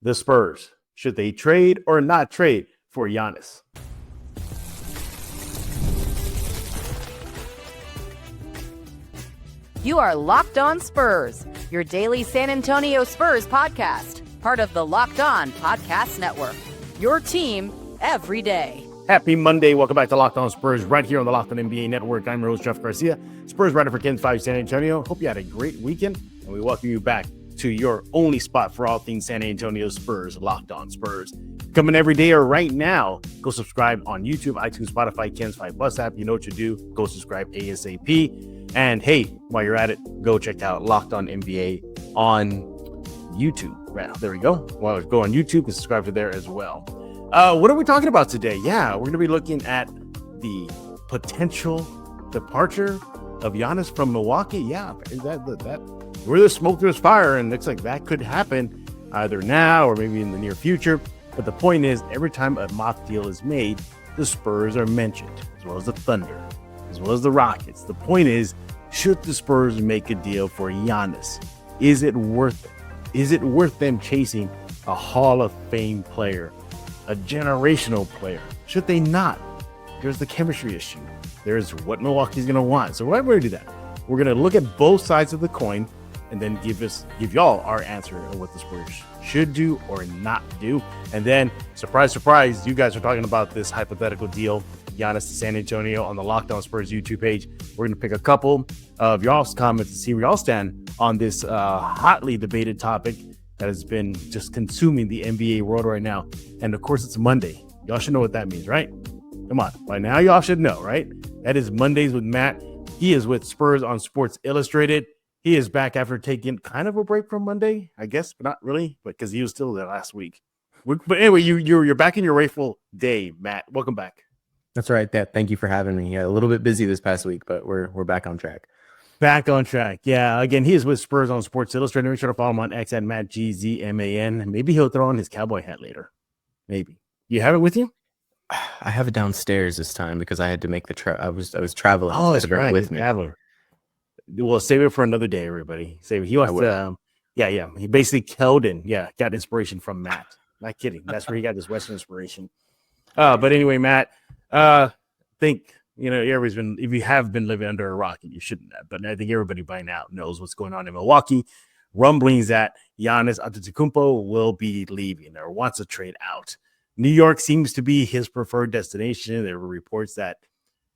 the Spurs. Should they trade or not trade for Giannis? You are Locked On Spurs, your daily San Antonio Spurs podcast, part of the Locked On Podcast Network. Your team every day. Happy Monday. Welcome back to Locked On Spurs right here on the Locked On NBA Network. I'm your host, Jeff Garcia, Spurs writer for intensifies San Antonio. Hope you had a great weekend, and we welcome you back to your only spot for all things San Antonio Spurs, Locked On Spurs. Coming every day or right now, go subscribe on YouTube, iTunes, Spotify, Ken's 5 Plus app. You know what you do. Go subscribe ASAP. And hey, while you're at it, go check out Locked On NBA on YouTube. Right, there we go. Well, go on YouTube and subscribe to there as well. What are we talking about today? Yeah, we're going to be looking at the potential departure of Giannis from Milwaukee. Yeah, that where there's smoke, there's fire, and it looks like that could happen either now or maybe in the near future. But the point is, every time a mock deal is made, the Spurs are mentioned, as well as the Thunder, as well as the Rockets. The point is, should the Spurs make a deal for Giannis? Is it worth it? Is it worth them chasing a Hall of Fame player, a generational player? Should they not? There's the chemistry issue. There's what Milwaukee's going to want. So why would we do that? We're going to look at both sides of the coin and then give y'all our answer of what the Spurs should do or not do. And then, surprise, surprise, you guys are talking about this hypothetical deal, Giannis to San Antonio, on the Locked On Spurs YouTube page. We're going to pick a couple of y'all's comments to see where y'all stand on this hotly debated topic that has been just consuming the NBA world right now. And of course, it's Monday. Y'all should know what that means, right? Come on. By now, y'all should know, right? That is Mondays with Matt. He is with Spurs on Sports Illustrated. He is back after taking kind of a break from Monday, I guess, but not really, because he was still there last week. But anyway, you're back in your rightful day, Matt. Welcome back. That's right. Thank you for having me. Yeah, a little bit busy this past week, but we're back on track. Back on track. Yeah. Again, he is with Spurs on Sports Illustrated. Make sure to follow him on X at MattGZMAN. Maybe he'll throw on his cowboy hat later. Maybe. You have it with you? I have it downstairs this time because I had to make the I was traveling. Oh, that's right. With me. Traveler. We'll save it for another day, everybody. Save it. He wants to. Yeah. He basically Keldon. Yeah, got inspiration from Matt. Not kidding. That's where he got this Western inspiration. But anyway, Matt. Think everybody's been. If you have been living under a rock, and you shouldn't have, but I think everybody by now knows what's going on in Milwaukee. Rumblings that Giannis Antetokounmpo will be leaving or wants to trade out. New York seems to be his preferred destination. There were reports that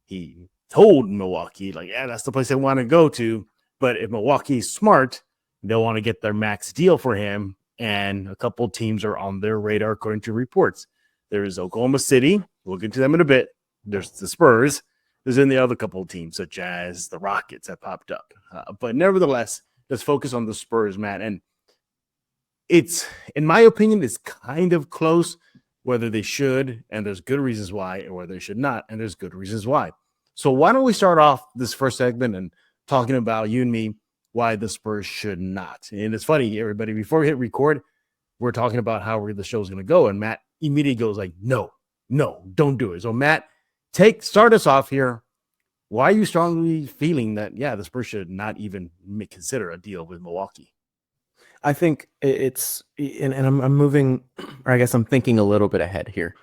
he told Milwaukee, like, yeah, that's the place I want to go to. But if Milwaukee's smart, they'll want to get their max deal for him. And a couple teams are on their radar, according to reports. There's Oklahoma City. We'll get to them in a bit. There's the Spurs. There's in the other couple of teams, such as the Rockets that popped up. But nevertheless, let's focus on the Spurs, Matt. And it's, in my opinion, it's kind of close whether they should, and there's good reasons why, or whether they should not, and there's good reasons why. So why don't we start off this first segment and talking about, you and me, why the Spurs should not. And it's funny, everybody, before we hit record, we're talking about how the show's going to go, and Matt immediately goes like, no, don't do it. So Matt, start us off here. Why are you strongly feeling that, the Spurs should not even consider a deal with Milwaukee? I think it's, and I'm moving, or I guess I'm thinking a little bit ahead here,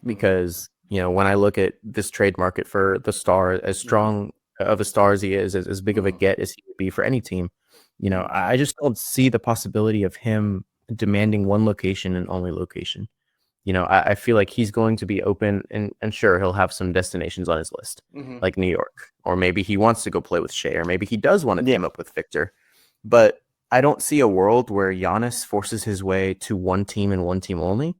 because when I look at this trade market for the star, as strong of a star as he is, as big of a get as he would be for any team, I just don't see the possibility of him demanding one location and only location. I feel like he's going to be open, and sure, he'll have some destinations on his list, like New York, or maybe he wants to go play with Shea, or maybe he does want to team up with Victor. But I don't see a world where Giannis forces his way to one team and one team only.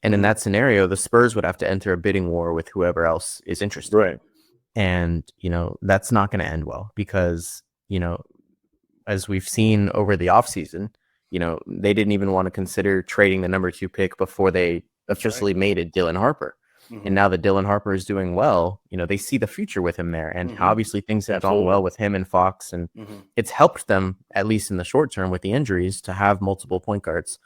And in that scenario, the Spurs would have to enter a bidding war with whoever else is interested. Right. And, that's not going to end well because, as we've seen over the offseason, they didn't even want to consider trading the number 2 pick before they officially made it Dylan Harper. And now that Dylan Harper is doing well, they see the future with him there. And obviously things have gone well with him and Fox. And it's helped them, at least in the short term with the injuries, to have multiple point guards.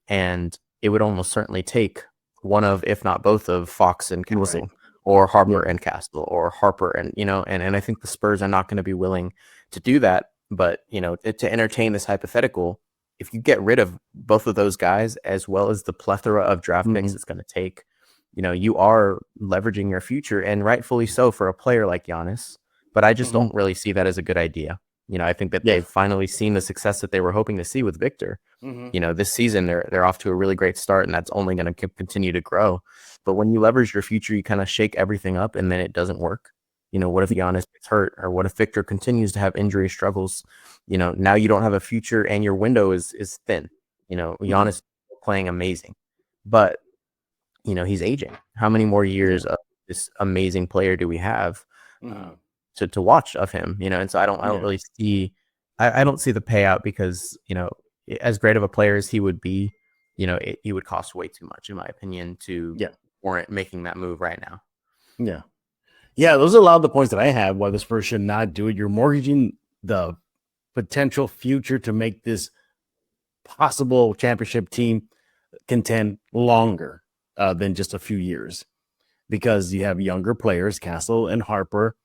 And it would almost certainly take one of, if not both of, Fox and Castle, or Harper and Castle, or Harper and, and I think the Spurs are not going to be willing to do that. But, to entertain this hypothetical, if you get rid of both of those guys, as well as the plethora of draft picks it's going to take, you are leveraging your future, and rightfully so for a player like Giannis. But I just don't really see that as a good idea. I think that they've finally seen the success that they were hoping to see with Victor. This season they're off to a really great start, and that's only going to continue to grow. But when you leverage your future, you kind of shake everything up, and then it doesn't work. What if Giannis gets hurt, or what if Victor continues to have injury struggles? Now you don't have a future, and your window is thin. Giannis is playing amazing, but he's aging. How many more years of this amazing player do we have to watch of him? And so I don't really see. I don't see the payout because as great of a player as he would be, he would cost way too much, in my opinion, to warrant making that move right now. Yeah, those are a lot of the points that I have why the Spurs should not do it. You're mortgaging the potential future to make this possible championship team contend longer than just a few years, because you have younger players, Castle and Harper.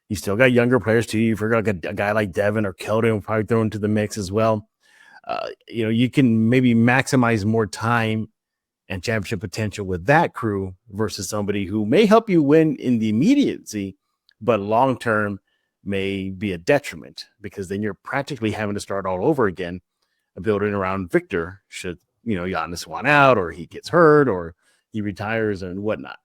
You still got younger players too. You forgot a guy like Devin or Keldon probably thrown into the mix as well. You can maybe maximize more time and championship potential with that crew versus somebody who may help you win in the immediacy, but long-term may be a detriment, because then you're practically having to start all over again, building around Victor should, Giannis want out, or he gets hurt, or he retires and whatnot.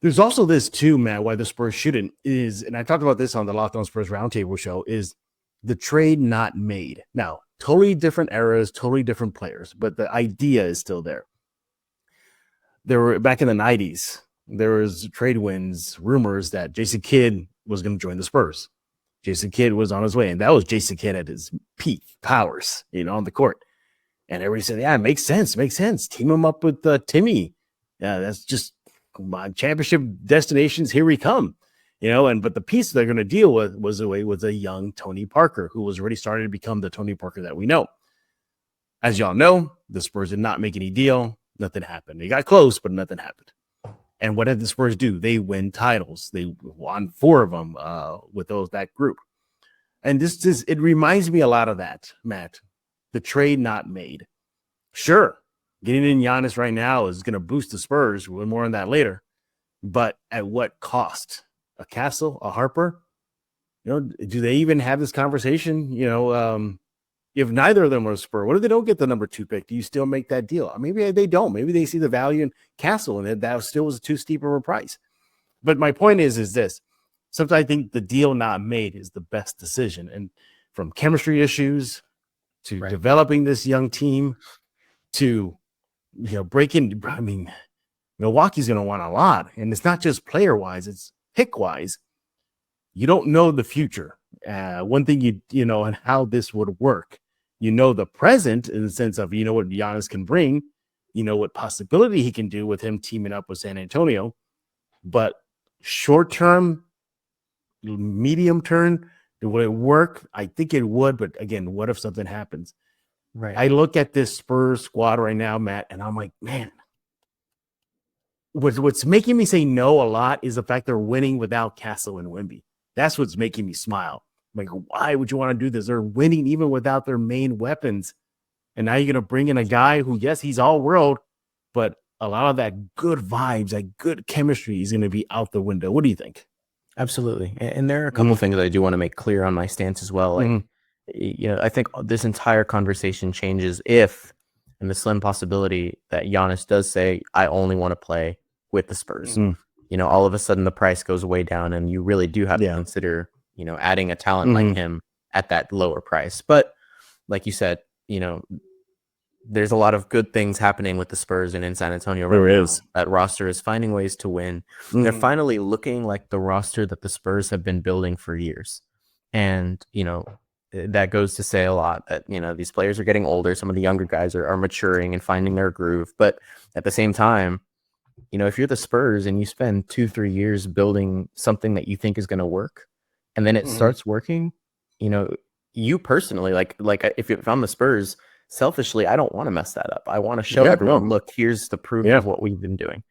There's also this too, Matt, why the Spurs shouldn't is, and I talked about this on the Locked On Spurs Roundtable show, is the trade not made. Now, totally different eras, totally different players, but the idea is still there. There were, back in the 90s, there was trade winds, rumors that Jason Kidd was going to join the Spurs. Jason Kidd was on his way, and that was Jason Kidd at his peak powers, on the court. And everybody said, yeah, it makes sense. Team him up with Timmy. Yeah, that's just championship destinations. Here we come, but the piece they're going to deal with was a young Tony Parker, who was already starting to become the Tony Parker that we know. As y'all know, the Spurs did not make any deal. Nothing happened. They got close, but nothing happened. And what did the Spurs do? They win titles. They won 4 of them with that group. And it reminds me a lot of that, Matt. The trade not made. Sure, getting in Giannis right now is going to boost the Spurs. We'll more on that later. But at what cost? A Castle, a Harper? Do they even have this conversation? If neither of them are a Spur, what if they don't get the number 2 pick? Do you still make that deal? Or maybe they don't. Maybe they see the value in Castle, and that still was too steep of a price. But my point is this. Sometimes I think the deal not made is the best decision. And from chemistry issues to developing this young team to, breaking, Milwaukee's going to want a lot. And it's not just player-wise, it's pick-wise. You don't know the future. One thing and how this would work. The present in the sense of, what Giannis can bring, what possibility he can do with him teaming up with San Antonio, but short-term, medium-term, would it work? I think it would, but again, what if something happens? Right. I look at this Spurs squad right now, Matt, and I'm like, man, what's making me say no a lot is the fact they're winning without Castle and Wemby. That's what's making me smile. Like, why would you want to do this? They're winning even without their main weapons. And now you're going to bring in a guy who, yes, he's all world, but a lot of that good vibes, that good chemistry is going to be out the window. What do you think? Absolutely. And there are a couple of things that I do want to make clear on my stance as well. Like, I think this entire conversation changes if, and the slim possibility that Giannis does say, I only want to play with the Spurs. All of a sudden the price goes way down, and you really do have to consider, adding a talent like him at that lower price. But like you said, there's a lot of good things happening with the Spurs and in San Antonio right now. That roster is finding ways to win. They're finally looking like the roster that the Spurs have been building for years. And, that goes to say a lot that, these players are getting older. Some of the younger guys are maturing and finding their groove. But at the same time, if you're the Spurs and you spend 2-3 years building something that you think is going to work, and then it starts working, you personally, like if I'm the Spurs, selfishly, I don't want to mess that up. I want to show everyone, look, here's the proof of what we've been doing.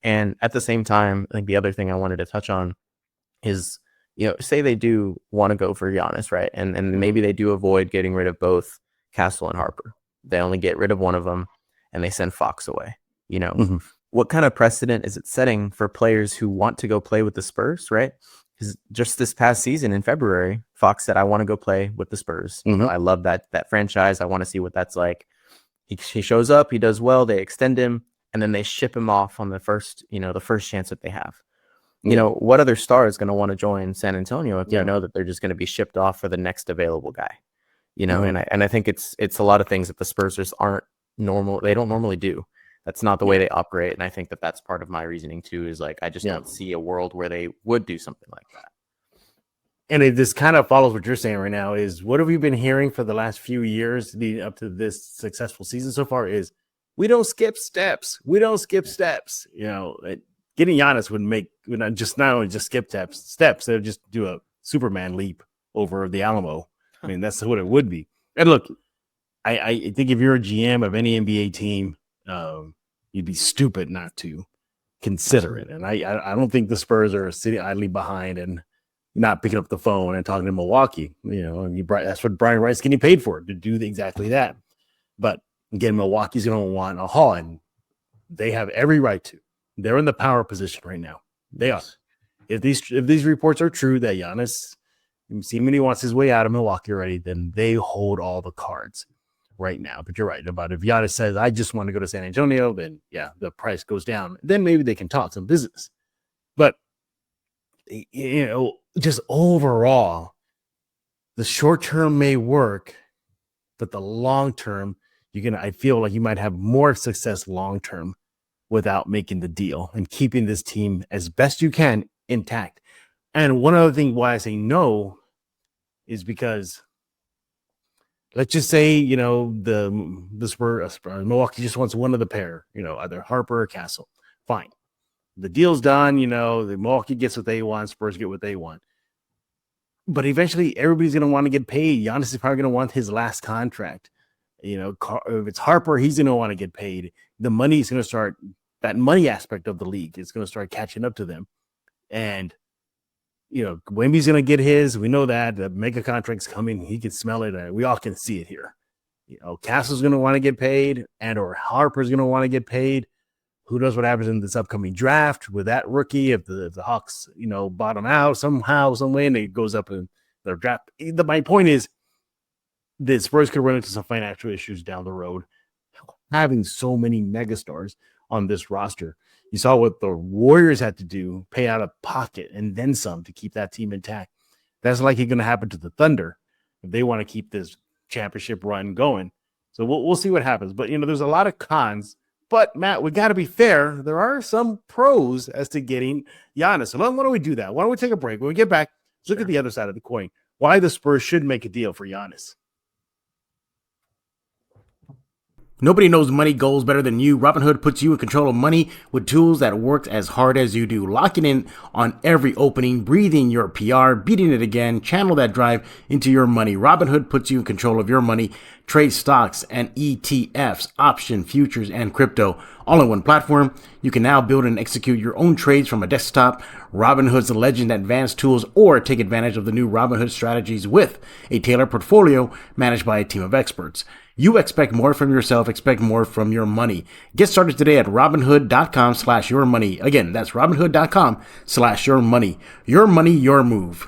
And at the same time, I think the other thing I wanted to touch on is, say they do want to go for Giannis, right? And maybe they do avoid getting rid of both Castle and Harper. They only get rid of one of them, and they send Fox away. Mm-hmm. What kind of precedent is it setting for players who want to go play with the Spurs, right? Because just this past season in February, Fox said, I want to go play with the Spurs. Mm-hmm. I love that franchise. I want to see what that's like. He shows up, he does well, they extend him, and then they ship him off on the first chance that they have. What other star is going to want to join San Antonio if you know that they're just going to be shipped off for the next available guy? And I think it's a lot of things that the Spurs just aren't normal. They don't normally do. That's not the way they operate. And I think that that's part of my reasoning too, is like, I just don't see a world where they would do something like that. And this kind of follows what you're saying right now is what have we been hearing for the last few years leading up to this successful season so far is we don't skip steps. We don't skip steps. Getting Giannis would not only just skip steps, they would just do a Superman leap over the Alamo. I mean, that's what it would be. And look, I think if you're a GM of any NBA team, you'd be stupid not to consider it. And I don't think the Spurs are sitting idly behind and not picking up the phone and talking to Milwaukee. That's what Brian Wright's getting paid for, to do exactly that. But again, Milwaukee's going to want a haul, and they have every right to. They're in the power position right now. They are. If these reports are true that Giannis seemingly wants his way out of Milwaukee already, then they hold all the cards right now. But you're right about if Giannis says, I just want to go to San Antonio, then the price goes down. Then maybe they can talk some business. But just overall, the short term may work, but the long term, I feel like you might have more success long term without making the deal and keeping this team as best you can intact. And one other thing why I say no is because let's just say, the Spurs, Milwaukee just wants one of the pair, either Harper or Castle. Fine. The deal's done, the Milwaukee gets what they want, Spurs get what they want. But eventually everybody's going to want to get paid. Giannis is probably going to want his last contract. If it's Harper, he's going to want to get paid. The money is going to start, that money aspect of the league is going to start catching up to them. And, Wemby's going to get his. We know that. The mega contract's coming. He can smell it. We all can see it here. Castle's going to want to get paid, or Harper's going to want to get paid. Who knows what happens in this upcoming draft with that rookie? If the Hawks, bottom out somehow, some way, and it goes up in their draft. My point is, the Spurs could run into some financial issues down the road, having so many megastars on this roster. You saw what the Warriors had to do, pay out of pocket and then some to keep that team intact. That's likely going to happen to the Thunder if they want to keep this championship run going. So we'll see what happens. But, there's a lot of cons. But, Matt, we got to be fair. There are some pros as to getting Giannis. So why don't we do that? Why don't we take a break? When we get back, let's look at the other side of the coin. Why the Spurs should make a deal for Giannis. Nobody knows money goals better than you. Robinhood puts you in control of money with tools that work as hard as you do. Locking in on every opening, breathing your PR, beating it again, channel that drive into your money. Robinhood puts you in control of your money. Trade stocks and ETFs, option, futures, and crypto all in one platform. You can now build and execute your own trades from a desktop. Robinhood's Legend advanced tools, or take advantage of the new Robinhood strategies with a tailored portfolio managed by a team of experts. You expect more from yourself, expect more from your money. Get started today at Robinhood.com/yourmoney. Again, that's Robinhood.com/yourmoney. Your money, your move.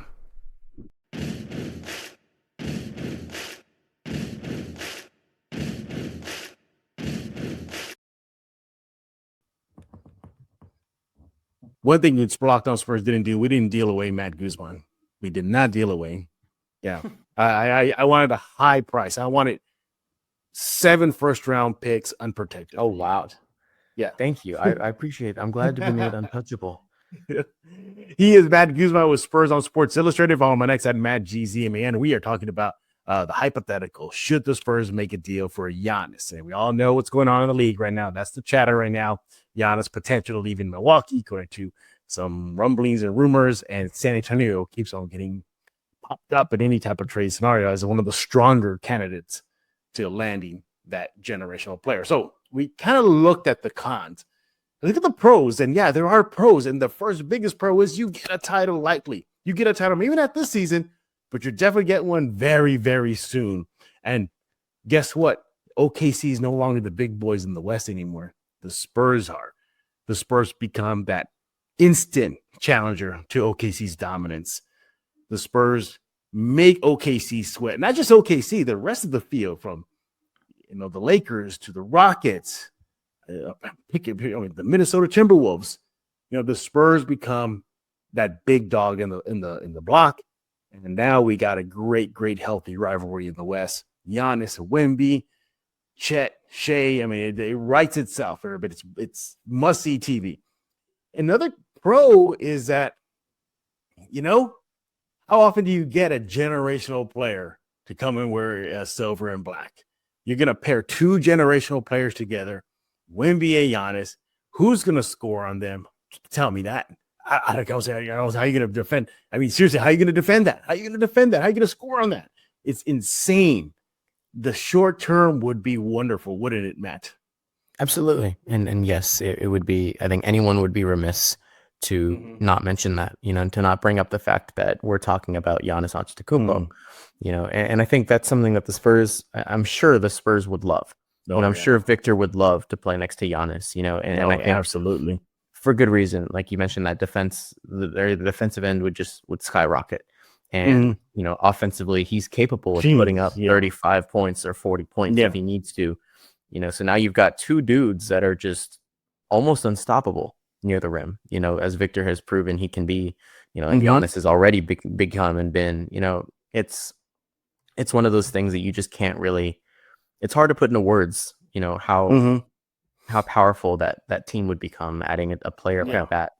One thing that Locked On Spurs didn't do, we didn't deal away Matt Guzman. We did not deal away. Yeah. I wanted a high price. I wanted 7 first-round picks unprotected. Oh, wow. Yeah. Thank you. I appreciate it. I'm glad to be made untouchable. He is Matt Guzman with Spurs on Sports Illustrated. Follow my next at Matt GZMAN. We are talking about the hypothetical. Should the Spurs make a deal for Giannis? And we all know what's going on in the league right now. That's the chatter right now. Giannis potential to leaving Milwaukee, according to some rumblings and rumors. And San Antonio keeps on getting popped up in any type of trade scenario as one of the stronger candidates to landing that generational player. So we kind of looked at the cons. Look at the pros, and yeah, there are pros. And the first biggest pro is you get a title likely. You get a title maybe not this season, but you're definitely getting one very, very soon. And guess what? OKC is no longer the big boys in the West anymore. The Spurs are. The Spurs become that instant challenger to OKC's dominance. The Spurs make OKC sweat. Not just OKC, the rest of the field, from the Lakers to the Rockets, the Minnesota Timberwolves. The Spurs become that big dog in the block, and now we got a great healthy rivalry in the West. Giannis, Wemby, Chet, Shea. I mean, it writes itself, but it's must see TV. Another pro is that, how often do you get a generational player to come and wear silver and black? You're going to pair two generational players together, Wemby and Giannis. Who's going to score on them? Tell me that. I don't know how you're going to defend. I mean, seriously, how are you going to defend that? How are you going to defend that? How are you going to score on that? It's insane. The short term would be wonderful, wouldn't it, Matt? Absolutely. And yes, it would be. I think anyone would be remiss to not mention that, to not bring up the fact that we're talking about Giannis Antetokounmpo, and I think that's something that the Spurs, I'm sure the Spurs would love. And I'm sure Victor would love to play next to Giannis, and I think absolutely, for good reason. Like you mentioned, that the defensive end would skyrocket. And, offensively, he's capable of putting up 35 points or 40 points if he needs to, so now you've got two dudes that are just almost unstoppable near the rim, as Victor has proven he can be, and Giannis has already become and been, it's one of those things that you just can't really, it's hard to put into words, how powerful that team would become, adding a player like that.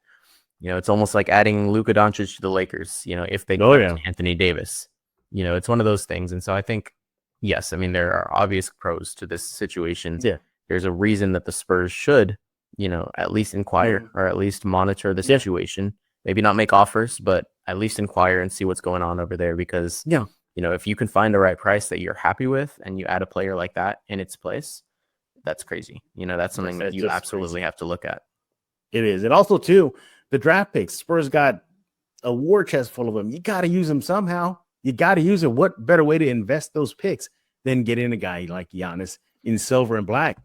It's almost like adding Luka Doncic to the Lakers, if they Anthony Davis, it's one of those things. And so I think, yes, I mean, there are obvious pros to this situation. Yeah. There's a reason that the Spurs should, at least inquire or at least monitor the situation. Maybe not make offers, but at least inquire and see what's going on over there. Because, if you can find the right price that you're happy with and you add a player like that in its place, that's crazy. That's something that you absolutely have to look at. It is. And also, too, the draft picks. Spurs got a war chest full of them. You got to use them somehow. You got to use it. What better way to invest those picks than get in a guy like Giannis in silver and black?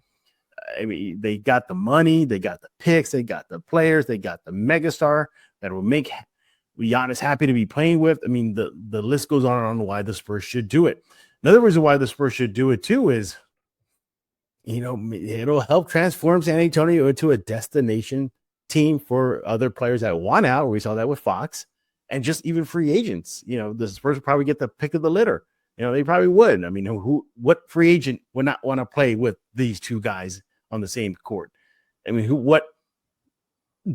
I mean, they got the money, they got the picks, they got the players, they got the megastar that will make Giannis happy to be playing with. I mean, the list goes on why the Spurs should do it. Another reason why the Spurs should do it too is, it'll help transform San Antonio into a destination team for other players that want out. We saw that with Fox, and just even free agents. The Spurs would probably get the pick of the litter. They probably would. I mean, what free agent would not want to play with these two guys on the same court? I mean, what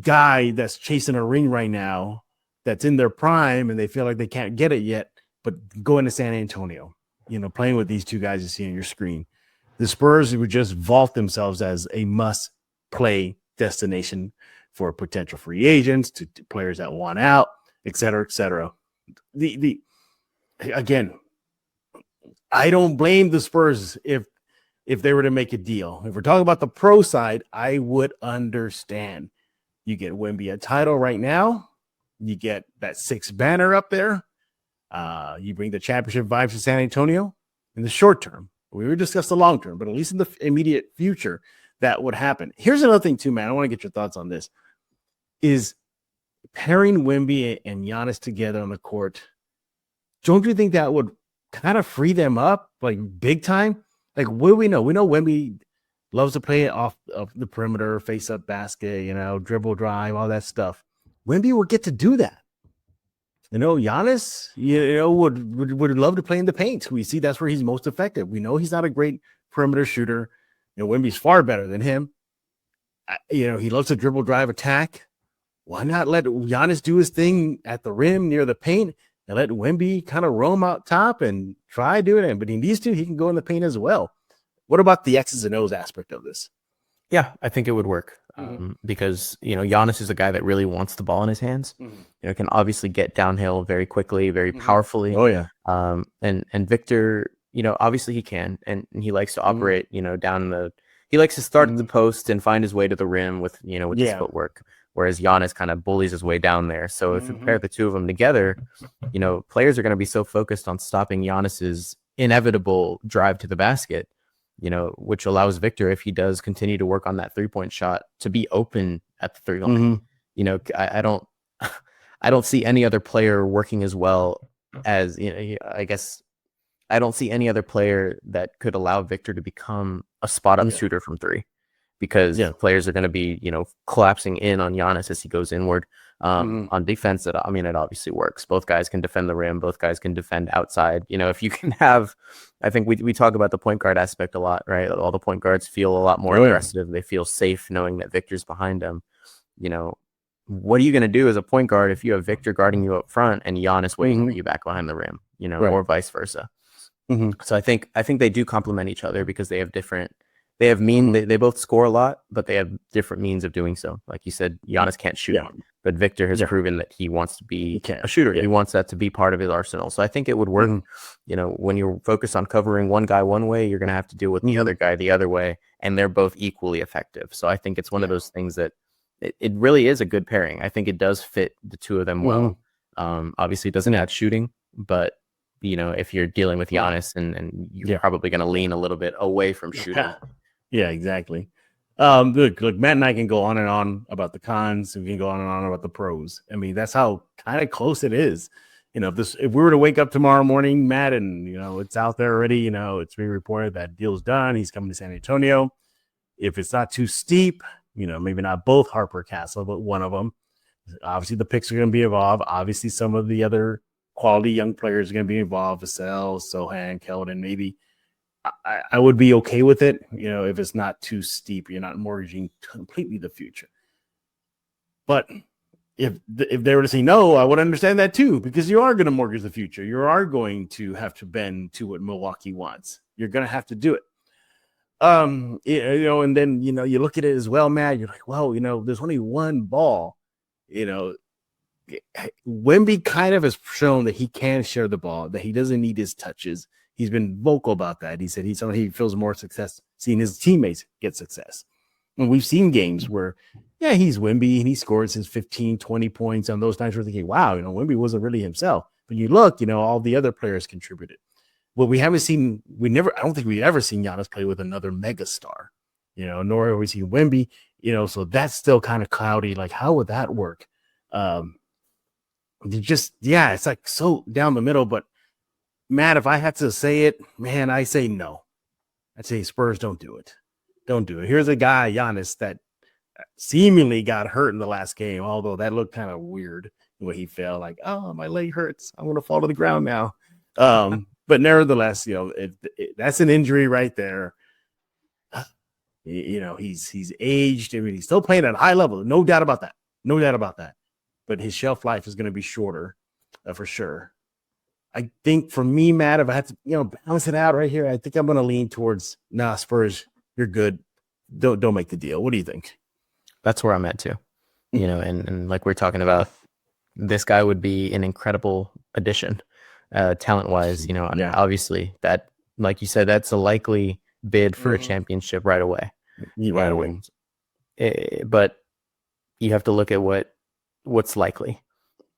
guy that's chasing a ring right now that's in their prime and they feel like they can't get it yet, but going to San Antonio, playing with these two guys you see on your screen? The Spurs would just vault themselves as a must-play destination for potential free agents, to players that want out, et cetera, et cetera. Again, I don't blame the Spurs if they were to make a deal. If we're talking about the pro side, I would understand. You get Wemby a title right now. You get that 6 banner up there. You bring the championship vibes to San Antonio in the short term. We were discussing the long term, but at least in the immediate future, that would happen. Here's another thing too, man. I want to get your thoughts on this. Is pairing Wemby and Giannis together on the court, don't you think that would kind of free them up, like big time? Like, what do we know? We know Wemby loves to play off of the perimeter, face up basket, dribble drive, all that stuff. Wemby will get to do that. Giannis, would love to play in the paint. We see that's where he's most effective. We know he's not a great perimeter shooter. Wemby's far better than him. He loves to dribble drive attack. Why not let Giannis do his thing at the rim near the paint and let Wemby kind of roam out top and try doing it? But he needs to. He can go in the paint as well. What about the X's and O's aspect of this? Yeah, I think it would work because, Giannis is a guy that really wants the ball in his hands. Can obviously get downhill very quickly, very powerfully. Oh, yeah. And Victor, obviously he can, and he likes to operate, down he likes to start at the post and find his way to the rim with his footwork. Whereas Giannis kind of bullies his way down there. So if you pair the two of them together, players are going to be so focused on stopping Giannis's inevitable drive to the basket which allows Victor, if he does continue to work on that 3-point shot, to be open at the 3 line. I don't I don't see any other player working as well as, I guess I don't see any other player that could allow Victor to become a spot up shooter from 3, because players are going to be, collapsing in on Giannis as he goes inward. On defense, it obviously works. Both guys can defend the rim. Both guys can defend outside. If you can have, I think we talk about the point guard aspect a lot, right? All the point guards feel a lot more aggressive. They feel safe knowing that Victor's behind them. What are you going to do as a point guard if you have Victor guarding you up front and Giannis waiting for you back behind the rim, or vice versa? So I think they do complement each other, because they have different. They both score a lot, but they have different means of doing so. Like you said, Giannis can't shoot, but Victor has proven that he wants to be a shooter. He wants that to be part of his arsenal. So I think it would work. When you're focused on covering one guy one way, you're going to have to deal with the other guy the other way, and they're both equally effective. So I think it's one of those things that it really is a good pairing. I think it does fit the two of them well. Obviously, it doesn't add shooting, but if you're dealing with Giannis, and you're probably going to lean a little bit away from shooting. Yeah, exactly. Look, Matt and I can go on and on about the cons. We can go on and on about the pros. I mean, that's how kind of close it is. If we were to wake up tomorrow morning, Matt, and it's out there already. It's being reported that deal's done. He's coming to San Antonio. If it's not too steep, maybe not both Harper Castle, but one of them. Obviously, the picks are going to be involved. Obviously, some of the other quality young players are going to be involved. Vassell, Sohan, Keldon, maybe. I would be okay with it, if it's not too steep. You're not mortgaging completely the future. But if they were to say no, I would understand that too, because you are going to mortgage the future. You are going to have to bend to what Milwaukee wants. You're going to have to do it. And then you look at it as well, Matt. You're like, well, there's only one ball. Wemby kind of has shown that he can share the ball, that he doesn't need his touches. He's been vocal about that. He said he feels more success seeing his teammates get success. And we've seen games where, he's Wemby and he scores his 15, 20 points on those times. We're thinking, wow, Wemby wasn't really himself. But you look, all the other players contributed. What we haven't seen, I don't think we've ever seen Giannis play with another megastar, nor have we seen Wemby, so that's still kind of cloudy. Like, how would that work? It's like so down the middle, but Matt, if I had to say it, man, I say no. I'd say Spurs, don't do it. Don't do it. Here's a guy, Giannis, that seemingly got hurt in the last game, although that looked kind of weird the way he fell. Like, oh, my leg hurts. I'm going to fall to the ground now. But nevertheless, that's an injury right there. He's aged. I mean, he's still playing at a high level. No doubt about that. No doubt about that. But his shelf life is going to be shorter for sure. I think for me, Matt, if I had to, balance it out right here, I think I'm going to lean towards, Spurs, you're good. Don't make the deal. What do you think? That's where I'm at too. And like we're talking about, this guy would be an incredible addition, talent-wise. Obviously that, like you said, that's a likely bid for a championship right away. Right away. But you have to look at what's likely.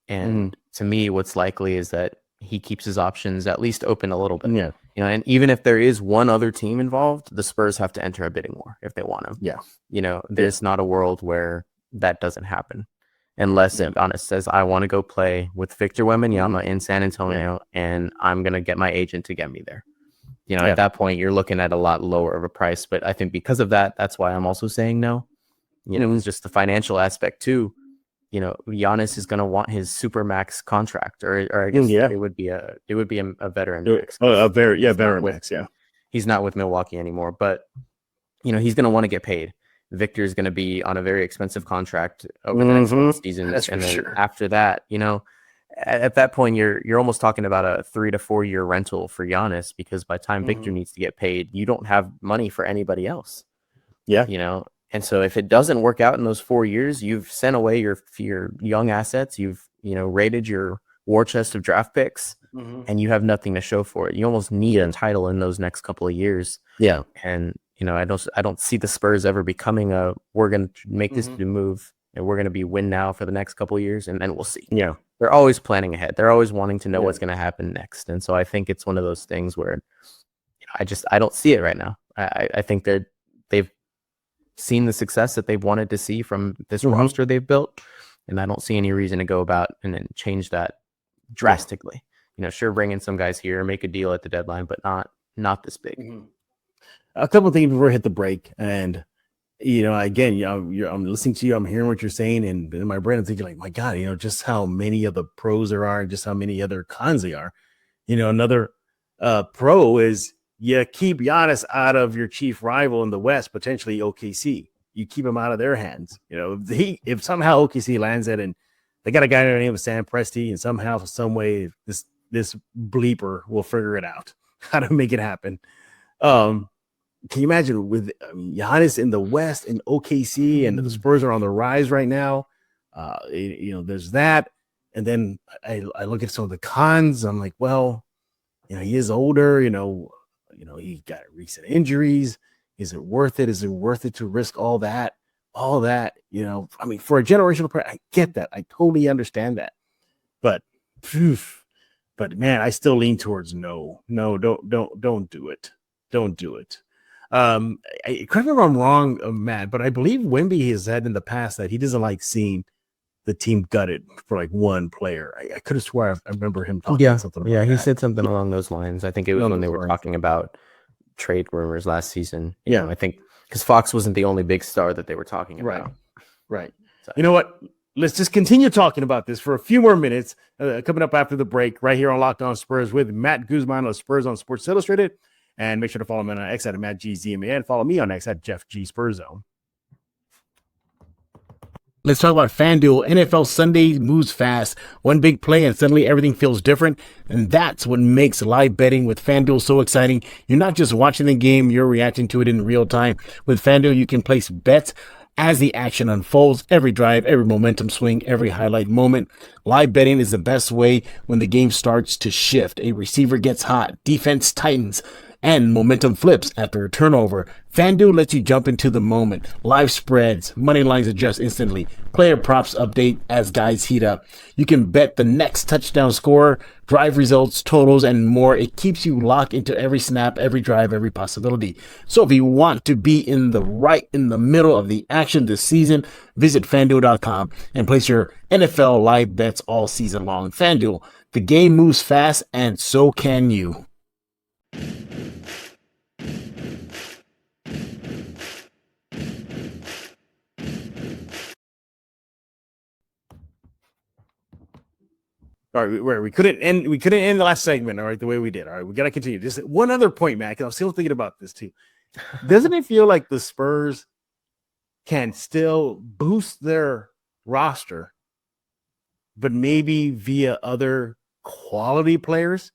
And to me, what's likely is that he keeps his options at least open a little bit. Yeah. And even if there is one other team involved, the Spurs have to enter a bidding war if they want him. Yeah. There's not a world where that doesn't happen unless Giannis says, I want to go play with Victor Wembanyama in San Antonio, and I'm going to get my agent to get me there. At that point, you're looking at a lot lower of a price. But I think because of that, that's why I'm also saying no. It's just the financial aspect too. Giannis is going to want his super max contract, or I guess it would be a veteran max. Veteran max. Yeah, he's not with Milwaukee anymore, but he's going to want to get paid. Victor's going to be on a very expensive contract over the next season, and then after that, at that point, you're almost talking about a 3 to 4 year rental for Giannis, because by the time Victor needs to get paid, you don't have money for anybody else. Yeah, And so if it doesn't work out in those 4 years, you've sent away your young assets. You've, raided your war chest of draft picks, and you have nothing to show for it. You almost need a title in those next couple of years. Yeah. And, I don't see the Spurs ever becoming we're going to make this move and we're going to be win now for the next couple of years, and then we'll see. Yeah. They're always planning ahead. They're always wanting to know what's going to happen next. And so I think it's one of those things where I don't see it right now. I think they've seen the success that they've wanted to see from this roster they've built, and I don't see any reason to go about and then change that drastically. Sure, bring in some guys here, make a deal at the deadline, but not this big. A couple of things before we hit the break, and again, I'm listening to you, I'm hearing what you're saying, and in my brain I'm thinking like, my God, just how many of the pros there are, and just how many other cons they are. Another pro is you keep Giannis out of your chief rival in the West, potentially OKC. You keep him out of their hands. If somehow OKC lands it, and they got a guy by the name of Sam Presti, and somehow, some way, this bleeper will figure it out how to make it happen. Can you imagine with Giannis in the West and OKC, and the Spurs are on the rise right now? There's that, and then I look at some of the cons. I'm like, well, he is older. He got recent injuries. Is it worth it? Is it worth it to risk all that? For a generational player, I get that. I totally understand that. But man, I still lean towards no. Don't do it. Don't do it. Correct me if I'm wrong, Matt, but I believe Wemby has said in the past that he doesn't like seeing the team gutted for like one player. I could have swore I remember him talking something about that. He said something along those lines. I think it was when they were talking about trade rumors last season. I think because Fox wasn't the only big star that they were talking about. Right. So. You know what? Let's just continue talking about this for a few more minutes. Coming up after the break, right here on Locked On Spurs with Matt Guzman of Spurs on Sports Illustrated. And make sure to follow me on X at MattGZMA, and follow me on X at Jeff G Spurzone. Let's talk about FanDuel. NFL Sunday moves fast. One big play and suddenly everything feels different. And that's what makes live betting with FanDuel so exciting. You're not just watching the game, you're reacting to it in real time. With FanDuel, you can place bets as the action unfolds, every drive, every momentum swing, every highlight moment. Live betting is the best way when the game starts to shift. A receiver gets hot, defense tightens, and momentum flips after a turnover. FanDuel lets you jump into the moment. Live spreads, money lines adjust instantly. Player props update as guys heat up. You can bet the next touchdown scorer, drive results, totals, and more. It keeps you locked into every snap, every drive, every possibility. So if you want to be in the middle of the action this season, visit FanDuel.com and place your NFL live bets all season long. FanDuel, the game moves fast, and so can you. All right, we couldn't end the last segment, all right, the way we did. All right, we got to continue. Just one other point, Matt, because I'm still thinking about this too. Doesn't it feel like the Spurs can still boost their roster, but maybe via other quality players?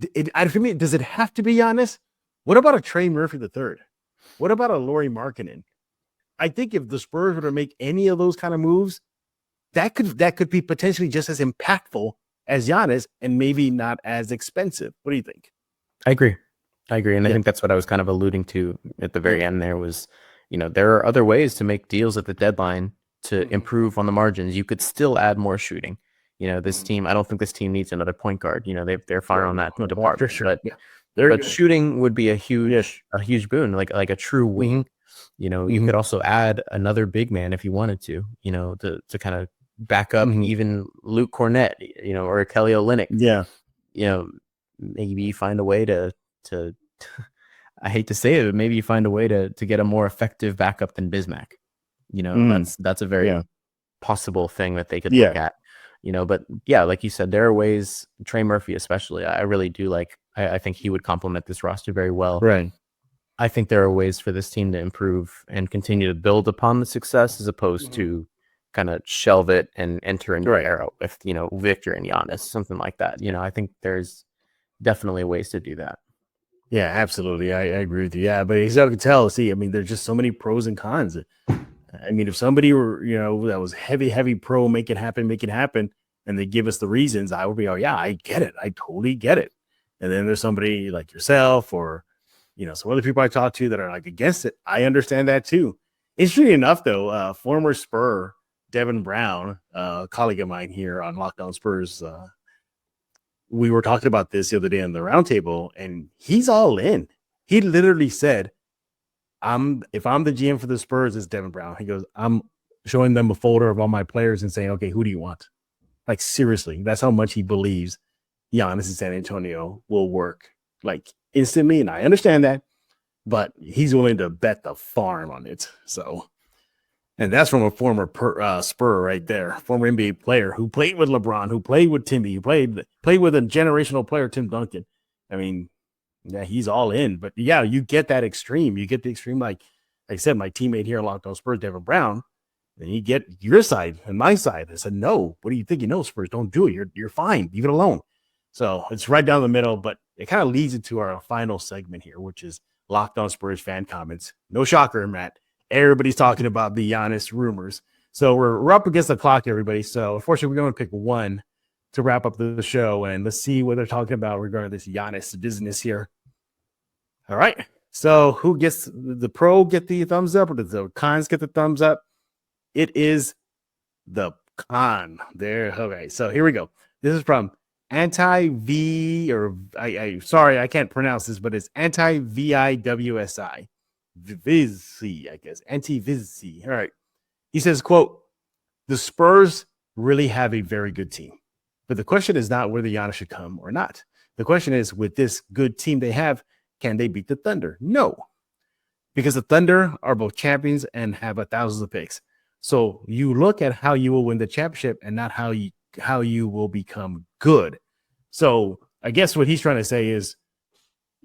For me, does it have to be Giannis? What about a Trey Murphy III? What about a Lauri Markkanen? I think if the Spurs were to make any of those kind of moves, that could be potentially just as impactful as Giannis, and maybe not as expensive. What do you think? I agree. And I think that's what I was kind of alluding to at the very end there was, there are other ways to make deals at the deadline to improve on the margins. You could still add more shooting. This team, I don't think this team needs another point guard. They're fine on that department. For sure. But shooting would be a huge boon, like a true wing. You could also add another big man if you wanted to, to kind of back up even Luke Cornett, or Kelly Olynyk. Maybe you find a way to I hate to say it, but maybe you find a way to get a more effective backup than Bismack. That's a very possible thing that they could look at. But like you said, there are ways. Trey Murphy especially, I really do like. I think he would complement this roster very well. Right. I think there are ways for this team to improve and continue to build upon the success, as opposed to kind of shelve it and enter a new era with Victor and Giannis, something like that. I think there's definitely ways to do that. Yeah, absolutely. I agree with you. Yeah, but as you can tell, there's just so many pros and cons. If somebody were, that was heavy pro, make it happen, and they give us the reasons, I would be, oh yeah, I get it. I totally get it. And then there's somebody like yourself or, some other people I talk to that are like against it. I understand that too. Interestingly enough, though, former Spur Devin Brown, a colleague of mine here on Locked On Spurs, we were talking about this the other day on the roundtable, and he's all in. He literally said, if I'm the GM for the Spurs, it's Devin Brown. He goes, I'm showing them a folder of all my players and saying, okay, who do you want? Like, seriously, that's how much he believes Giannis in San Antonio will work like instantly. And I understand that, but he's willing to bet the farm on it. So, and that's from a former Spur right there, former NBA player who played with LeBron, who played with Timmy, who played with a generational player, Tim Duncan. I mean, yeah, he's all in. But yeah, you get that extreme. You get the extreme, like I said, my teammate here in Locked On Spurs, Devin Brown. Then you get your side and my side. I said, no, what do you think? Spurs, don't do it. You're fine. Leave it alone. So it's right down the middle, but it kind of leads into our final segment here, which is Locked On Spurs fan comments. No shocker, Matt. Everybody's talking about the Giannis rumors. So we're up against the clock, everybody. So unfortunately, we're going to pick one to wrap up the show, and let's see what they're talking about regarding this Giannis business here. All right. So who gets the pro get the thumbs up, or does the cons get the thumbs up? It is the con there. Okay, so here we go. This is from Anti-V, or sorry, I can't pronounce this, but it's Anti-VIWSI. Vizzy, I guess. Anti-Vizzy. All right. He says, quote, the Spurs really have a very good team. But the question is not whether Giannis should come or not. The question is, with this good team they have, can they beat the Thunder? No. Because the Thunder are both champions and have thousands of picks. So you look at how you will win the championship and not how you will become good. So I guess what he's trying to say is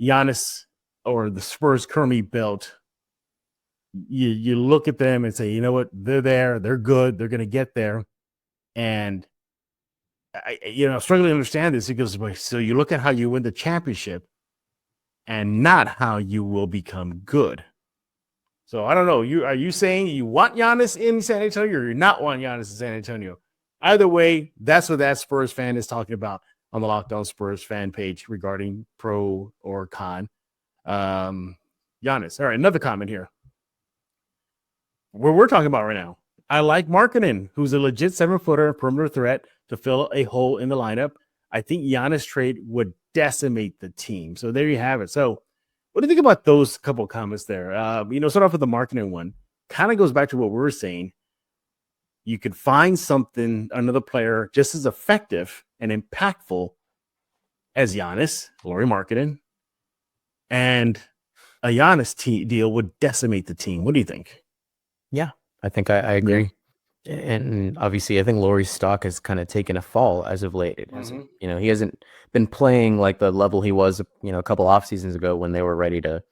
Giannis, or the Spurs currently built, you look at them and say, you know what, they're there, they're good, they're going to get there. And I'm struggling to understand this because so you look at how you win the championship and not how you will become good. So I don't know. Are you saying you want Giannis in San Antonio, or you're not want Giannis in San Antonio? Either way, that's what that Spurs fan is talking about on the Locked On Spurs fan page regarding pro or con. Giannis. All right, another comment here. What we're talking about right now. I like Markkanen, who's a legit 7-footer perimeter threat to fill a hole in the lineup. I think Giannis trade would decimate the team. So there you have it. So what do you think about those couple comments there? Start off with the Markkanen one. Kind of goes back to what we were saying. You could find another player just as effective and impactful as Giannis, Lauri Markkanen, and a Giannis deal would decimate the team. What do you think? Yeah, I think I agree. And obviously, I think Lauri's stock has kind of taken a fall as of late. It hasn't, he hasn't been playing like the level he was, a couple off seasons ago when they were ready to,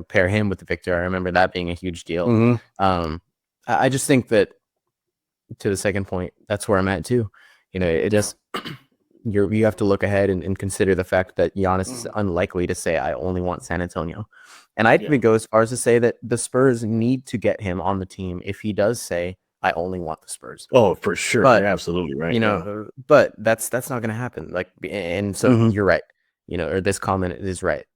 pair him with Victor. I remember that being a huge deal. I just think that, to the second point, that's where I'm at too. It just you have to look ahead and consider the fact that Giannis is unlikely to say, I only want San Antonio. And I'd even go as far as to say that the Spurs need to get him on the team if he does say, I only want the Spurs. Oh, for sure. But, you're absolutely right. But that's not going to happen. So you're right. Or this comment is right.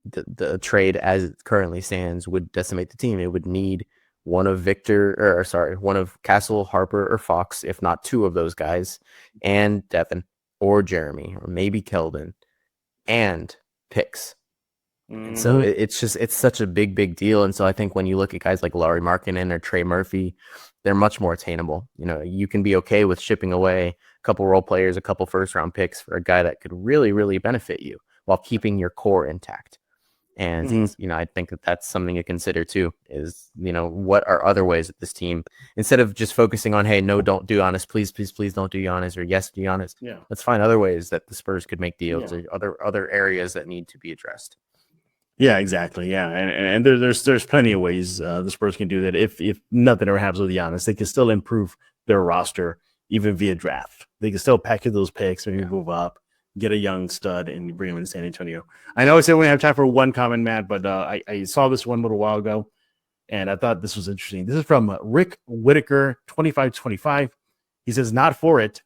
The trade as it currently stands would decimate the team. It would need one of Castle, Harper, or Fox, if not two of those guys, and Devin or Jeremy, or maybe Keldon, and picks. And so it's such a big deal. And so I think when you look at guys like Lauri Markkanen or Trey Murphy, they're much more attainable. You can be okay with shipping away a couple role players, a couple first-round picks for a guy that could really, really benefit you while keeping your core intact. And, I think that's something to consider too, is, what are other ways that this team, instead of just focusing on, hey, no, don't do Giannis, please don't do Giannis, or yes, do Giannis. Yeah. Let's find other ways that the Spurs could make deals, or other areas that need to be addressed. Yeah, exactly. Yeah. And there's plenty of ways the Spurs can do that. If nothing ever happens with Giannis, they can still improve their roster, even via draft. They can still package those picks, maybe move up, get a young stud, and bring him in San Antonio. I know I said we have time for one comment, Matt, but I saw this one a little while ago, and I thought this was interesting. This is from Rick Whitaker, 2525. He says, not for it.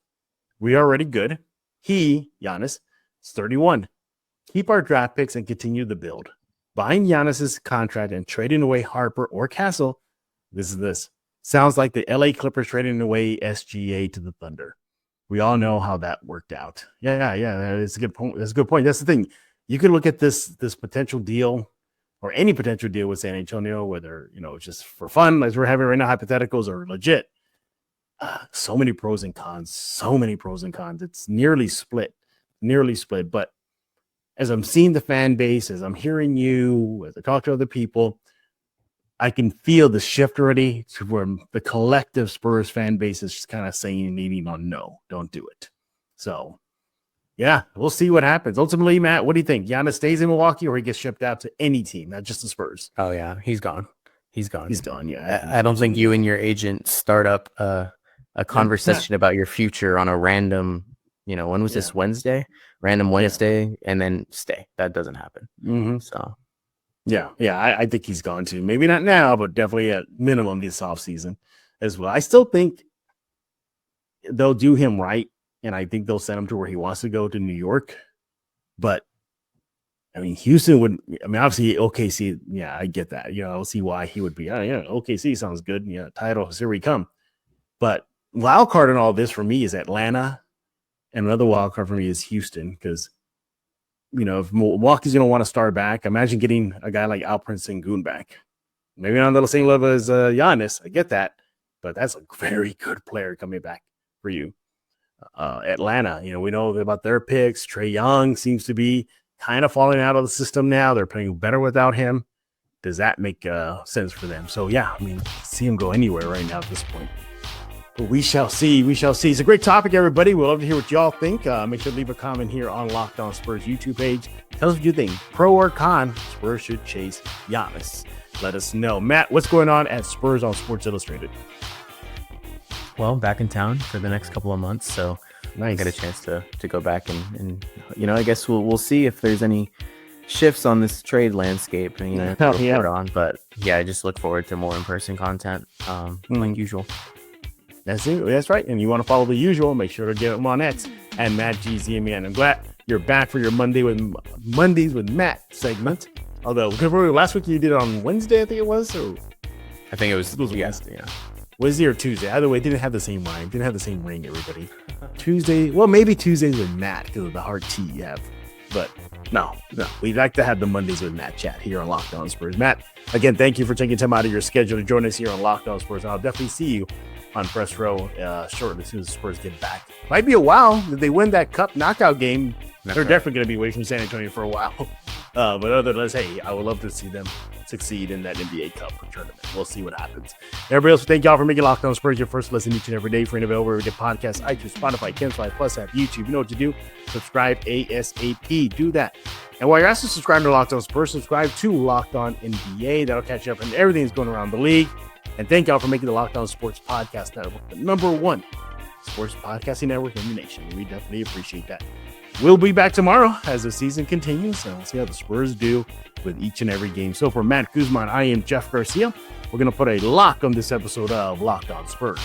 We are already good. Giannis, is 31. Keep our draft picks and continue the build. Buying Giannis's contract and trading away Harper or Castle, this sounds like the LA Clippers trading away SGA to the Thunder. We all know how that worked out. Yeah. It's a good point. That's a good point. That's the thing. You can look at this potential deal or any potential deal with San Antonio, whether, it's just for fun, as we're having right now, hypotheticals, or legit. So many pros and cons. It's nearly split. But as I'm seeing the fan base, as I'm hearing you, as I talk to other people, I can feel the shift already to where the collective Spurs fan base is just kind of saying, no, don't do it. So, yeah, we'll see what happens. Ultimately, Matt, what do you think? Giannis stays in Milwaukee or he gets shipped out to any team, not just the Spurs? Oh, yeah, he's gone. He's gone, yeah. I don't think you and your agent start up a conversation about your future on a random, when was this, Wednesday? Random Wednesday, and then stay. That doesn't happen. Mm-hmm. So, yeah, I think he's gone too. Maybe not now, but definitely at minimum this offseason as well. I still think they'll do him right, and I think they'll send him to where he wants to go, to New York. But Houston would. Obviously OKC. Yeah, I get that. I'll see why he would be. OKC sounds good. Yeah, title. Here we come. But wild card in all this for me is Atlanta, and another wild card for me is Houston, because if Milwaukee's going to want to start back, imagine getting a guy like Alperen Sengun back. Maybe not on the same level as Giannis. I get that, but that's a very good player coming back for you. Atlanta, we know about their picks. Trae Young seems to be kind of falling out of the system now. They're playing better without him. Does that make sense for them? So, yeah, see him go anywhere right now at this point. But we shall see. It's a great topic, everybody. We'd love to hear what y'all think. Make sure to leave a comment here on Locked On Spurs YouTube page. Tell us what you think. Pro or con, Spurs should chase Giannis. Let us know. Matt, what's going on at Spurs on Sports Illustrated? Well, back in town for the next couple of months, so nice. I get a chance to go back and I guess we'll see if there's any shifts on this trade landscape. Report on, but yeah, I just look forward to more in-person content, like usual. That's it. That's right. And you want to follow the usual, make sure to get them on X and Matt GZMN. I'm glad you're back for your Mondays with Matt segment. Although last week you did it on Wednesday, I think it was. Or I think it was Wednesday. Yeah. Wednesday or Tuesday. Either way, it didn't have the same rhyme. Didn't have the same ring, everybody. Tuesday. Well, maybe Tuesdays with Matt because of the hard T you have. But no. We'd like to have the Mondays with Matt chat here on Locked On Spurs. Matt, again, thank you for taking time out of your schedule to join us here on Locked On Spurs. I'll definitely see you on press row shortly as soon as the Spurs get back. Might be a while. If they win that cup knockout game, they're definitely going to be away from San Antonio for a while. But other than that, hey, I would love to see them succeed in that NBA Cup tournament. We'll see what happens. Everybody else, thank y'all for making Locked On Spurs your first listen each and every day. For available where we get podcasts, iTunes, Spotify, Intensify, Plus app, YouTube. You know what to do. Subscribe ASAP. Do that. And while you're also subscribing to Locked On Spurs, subscribe to Locked On NBA. That'll catch you up on everything that's going around the league. And thank y'all for making the Locked On Sports Podcast Network the #1 sports podcasting network in the nation. We definitely appreciate that. We'll be back tomorrow as the season continues, and we'll see how the Spurs do with each and every game. So for Matt Guzman, I am Jeff Garcia. We're going to put a lock on this episode of Locked On Spurs.